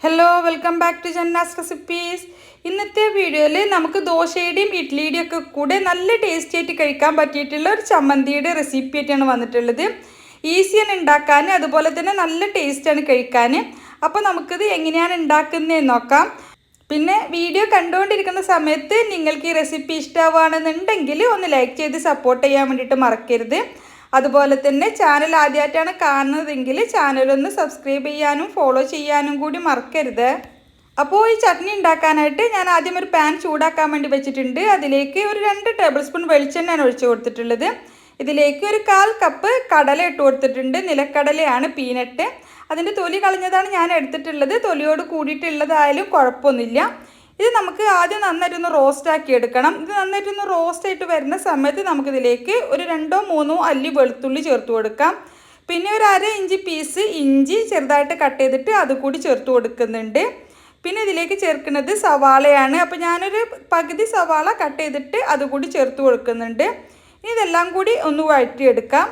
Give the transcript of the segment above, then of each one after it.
Hello welcome back to Janna's recipes. ഇന്നത്തെ വീഡിയോയിൽ നമുക്ക് ദോശയുടെയും ഇഡ്ലിയുടെയും ഒക്കെ കൂടെ നല്ല ടേസ്റ്റി ആയിട്ട് കഴിക്കാൻ പറ്റിയിട്ടുള്ള ഒരു ചമ്മന്തിയുടെ റെസിപ്പി ആയിട്ടാണ് വന്നിട്ടുള്ളത്. ഈസിയാണ് ഉണ്ടാക്കാൻ, അതുപോലെ തന്നെ നല്ല ടേസ്റ്റാണ് കഴിക്കാൻ. അപ്പോൾ നമുക്കിത് എങ്ങനെയാണ് ഉണ്ടാക്കുന്നതെന്ന് നോക്കാം. പിന്നെ വീഡിയോ കണ്ടുകൊണ്ടിരിക്കുന്ന സമയത്ത് നിങ്ങൾക്ക് ഈ റെസിപ്പി ഇഷ്ടമാവുകയാണെന്നുണ്ടെങ്കിൽ ഒന്ന് ലൈക്ക് ചെയ്ത് സപ്പോർട്ട് ചെയ്യാൻ വേണ്ടിയിട്ട് മറക്കരുത്. അതുപോലെ തന്നെ ചാനൽ ആദ്യമായിട്ടാണ് കാണുന്നതെങ്കിൽ ചാനലൊന്ന് സബ്സ്ക്രൈബ് ചെയ്യാനും ഫോളോ ചെയ്യാനും കൂടി മറക്കരുത്. അപ്പോൾ ഈ ചട്നി ഉണ്ടാക്കാനായിട്ട് ഞാൻ ആദ്യം ഒരു പാൻ ചൂടാക്കാൻ വേണ്ടി വെച്ചിട്ടുണ്ട്. അതിലേക്ക് ഒരു 2 ടേബിൾ സ്പൂൺ വെളിച്ചെണ്ണയാണ് ഒഴിച്ച് കൊടുത്തിട്ടുള്ളത്. ഇതിലേക്ക് ഒരു 1/4 കപ്പ് കടല ഇട്ട് കൊടുത്തിട്ടുണ്ട്. നിലക്കടലയാണ്, പീനട്ട്. അതിൻ്റെ തൊലി കളഞ്ഞതാണ് ഞാൻ എടുത്തിട്ടുള്ളത്. തൊലിയോട് കൂടിയിട്ടുള്ളതായാലും കുഴപ്പമൊന്നുമില്ല. ഇത് നമുക്ക് ആദ്യം നന്നായിട്ടൊന്ന് റോസ്റ്റാക്കി എടുക്കണം. ഇത് നന്നായിട്ടൊന്ന് റോസ്റ്റായിട്ട് വരുന്ന സമയത്ത് നമുക്കിതിലേക്ക് ഒരു 2-3 അല്ലി വെളുത്തുള്ളി ചേർത്ത് കൊടുക്കാം. പിന്നെ ഒരു 1/2 ഇഞ്ച് പീസ് ഇഞ്ചി ചെറുതായിട്ട് കട്ട് ചെയ്തിട്ട് അതുകൂടി ചേർത്ത് കൊടുക്കുന്നുണ്ട്. പിന്നെ ഇതിലേക്ക് ചേർക്കുന്നത് സവാളയാണ്. അപ്പോൾ ഞാനൊരു പകുതി സവാള കട്ട് ചെയ്തിട്ട് അതുകൂടി ചേർത്ത് കൊടുക്കുന്നുണ്ട്. ഇനി ഇതെല്ലാം കൂടി ഒന്ന് വഴറ്റിയെടുക്കാം.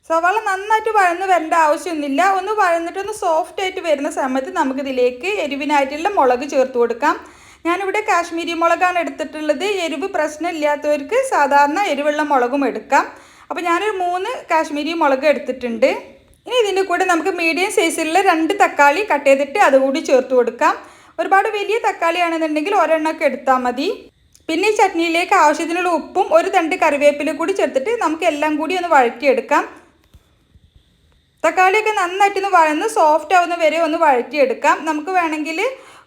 സവാള നന്നായിട്ട് വഴന്ന് വരേണ്ട ആവശ്യമൊന്നുമില്ല. ഒന്ന് വഴന്നിട്ടൊന്ന് സോഫ്റ്റ് ആയിട്ട് വരുന്ന സമയത്ത് നമുക്കിതിലേക്ക് എരിവിനായിട്ടുള്ള മുളക് ചേർത്ത് കൊടുക്കാം. ഞാനിവിടെ കാശ്മീരി മുളകാണ് എടുത്തിട്ടുള്ളത്. എരിവ് പ്രശ്നമില്ലാത്തവർക്ക് സാധാരണ എരിവുള്ള മുളകും എടുക്കാം. അപ്പോൾ ഞാനൊരു 3 കാശ്മീരി മുളക് എടുത്തിട്ടുണ്ട്. ഇനി ഇതിൻ്റെ കൂടെ നമുക്ക് മീഡിയം സൈസിലുള്ള 2 തക്കാളി കട്ട് ചെയ്തിട്ട് അതുകൂടി ചേർത്ത് കൊടുക്കാം. ഒരുപാട് വലിയ തക്കാളി ആണെന്നുണ്ടെങ്കിൽ ഒരെണ്ണമൊക്കെ എടുത്താൽ മതി. പിന്നെ ഈ ചട്നിയിലേക്ക് ആവശ്യത്തിനുള്ള ഉപ്പും ഒരു തണ്ട് കറിവേപ്പില കൂടി ചേർത്തിട്ട് നമുക്ക് എല്ലാം കൂടി ഒന്ന് വഴറ്റിയെടുക്കാം. തക്കാളിയൊക്കെ നന്നായിട്ടൊന്ന് വഴന്ന് സോഫ്റ്റ് ആവുന്ന വരെ ഒന്ന് വഴറ്റിയെടുക്കാം. നമുക്ക് വേണമെങ്കിൽ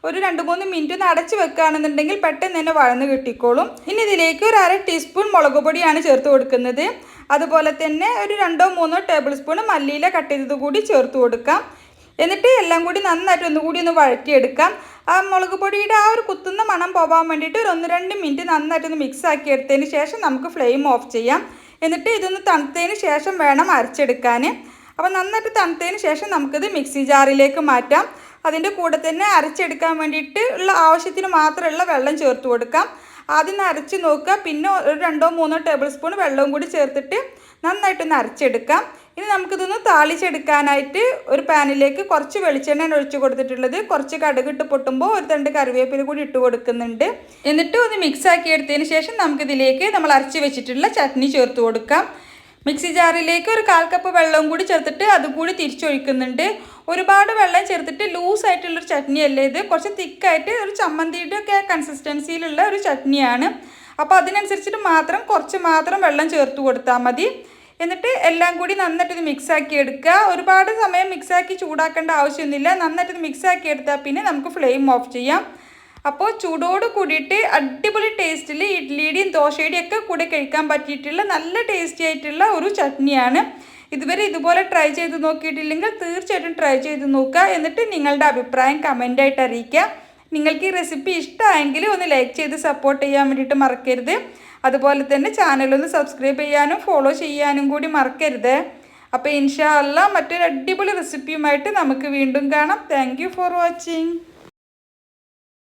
ഒരു 2-3 മിനിറ്റ് ഒന്ന് അടച്ച് വെക്കുകയാണെന്നുണ്ടെങ്കിൽ പെട്ടെന്ന് തന്നെ വഴന്ന് കിട്ടിക്കോളും. ഇനി ഇതിലേക്ക് ഒരു 1/2 ടീസ്പൂൺ മുളക് പൊടിയാണ് ചേർത്ത് കൊടുക്കുന്നത്. അതുപോലെ തന്നെ ഒരു 2-3 ടേബിൾ സ്പൂൺ മല്ലിയില കട്ട് ചെയ്തത് കൂടി ചേർത്ത് കൊടുക്കാം. എന്നിട്ട് എല്ലാം കൂടി നന്നായിട്ട് ഒന്നുകൂടി ഒന്ന് വഴറ്റിയെടുക്കാം. ആ മുളക് പൊടിയുടെ ആ ഒരു കുത്തുന്ന മണം പോകാൻ വേണ്ടിയിട്ട് ഒരു 1-2 മിനിറ്റ് നന്നായിട്ടൊന്ന് മിക്സ് ആക്കി എടുത്തതിന് ശേഷം നമുക്ക് ഫ്ലെയിം ഓഫ് ചെയ്യാം. എന്നിട്ട് ഇതൊന്ന് തണുത്തതിന് ശേഷം വേണം അരച്ചെടുക്കാൻ. അപ്പോൾ നന്നായിട്ട് തണുത്തതിന് ശേഷം നമുക്കിത് മിക്സി ജാറിലേക്ക് മാറ്റാം. അതിൻ്റെ കൂടെ തന്നെ അരച്ചെടുക്കാൻ വേണ്ടിയിട്ട് ഉള്ള ആവശ്യത്തിന് മാത്രമുള്ള വെള്ളം ചേർത്ത് കൊടുക്കാം. ആദ്യം അരച്ച് നോക്കുക. പിന്നെ ഒരു 2-3 ടേബിൾ സ്പൂൺ വെള്ളവും കൂടി ചേർത്തിട്ട് നന്നായിട്ടൊന്ന് അരച്ചെടുക്കാം. ഇനി നമുക്കിതൊന്ന് താളിച്ചെടുക്കാനായിട്ട് ഒരു പാനിലേക്ക് കുറച്ച് വെളിച്ചെണ്ണയാണ് ഒഴിച്ച് കൊടുത്തിട്ടുള്ളത്. കുറച്ച് കടുകിട്ട് പൊട്ടുമ്പോൾ ഒരു തണ്ട് കറിവേപ്പില കൂടി ഇട്ട് കൊടുക്കുന്നുണ്ട്. എന്നിട്ട് ഒന്ന് മിക്സ് ആക്കി എടുത്തതിന് ശേഷം നമുക്കിതിലേക്ക് നമ്മൾ അരച്ച് വെച്ചിട്ടുള്ള ചട്നി ചേർത്ത് കൊടുക്കാം. മിക്സി ജാറിലേക്ക് ഒരു 1/4 കപ്പ് വെള്ളവും കൂടി ചേർത്തിട്ട് അതുകൂടി തിരിച്ചൊഴിക്കുന്നുണ്ട്. ഒരുപാട് വെള്ളം ചേർത്തിട്ട് ലൂസായിട്ടുള്ളൊരു ചട്നിയല്ലേ ഇത്. കുറച്ച് തിക്കായിട്ട് ഒരു ചമ്മന്തിയുടെ ഒക്കെ കൺസിസ്റ്റൻസിയിലുള്ള ഒരു ചട്നിയാണ്. അപ്പോൾ അതിനനുസരിച്ചിട്ട് കുറച്ച് മാത്രം വെള്ളം ചേർത്ത് കൊടുത്താൽ മതി. എന്നിട്ട് എല്ലാം കൂടി നന്നായിട്ടൊന്ന് മിക്സാക്കി എടുക്കുക. ഒരുപാട് സമയം മിക്സാക്കി ചൂടാക്കേണ്ട ആവശ്യമൊന്നുമില്ല. നന്നായിട്ടൊന്ന് മിക്സാക്കി എടുത്താൽ പിന്നെ നമുക്ക് ഫ്ലെയിം ഓഫ് ചെയ്യാം. അപ്പോൾ ചൂടോട് കൂടിയിട്ട് അടിപൊളി ടേസ്റ്റിൽ ഇഡ്ലിയുടെയും ദോശയുടെയും ഒക്കെ കൂടെ കഴിക്കാൻ പറ്റിയിട്ടുള്ള നല്ല ടേസ്റ്റി ആയിട്ടുള്ള ഒരു ചട്നിയാണ്. ഇതുവരെ ഇതുപോലെ ട്രൈ ചെയ്ത് നോക്കിയിട്ടില്ലെങ്കിൽ തീർച്ചയായിട്ടും ട്രൈ ചെയ്ത് നോക്കുക. എന്നിട്ട് നിങ്ങളുടെ അഭിപ്രായം കമൻ്റായിട്ട് അറിയിക്കുക. നിങ്ങൾക്ക് ഈ റെസിപ്പി ഇഷ്ടമായെങ്കിൽ ഒന്ന് ലൈക്ക് ചെയ്ത് സപ്പോർട്ട് ചെയ്യാൻ വേണ്ടിയിട്ട് മറക്കരുത്. അതുപോലെ തന്നെ ചാനലൊന്ന് സബ്സ്ക്രൈബ് ചെയ്യാനും ഫോളോ ചെയ്യാനും കൂടി മറക്കരുത്. അപ്പോൾ ഇൻഷാ അല്ലാഹ് മറ്റൊരു അടിപൊളി റെസിപ്പിയുമായിട്ട് നമുക്ക് വീണ്ടും കാണാം. Thank you for watching.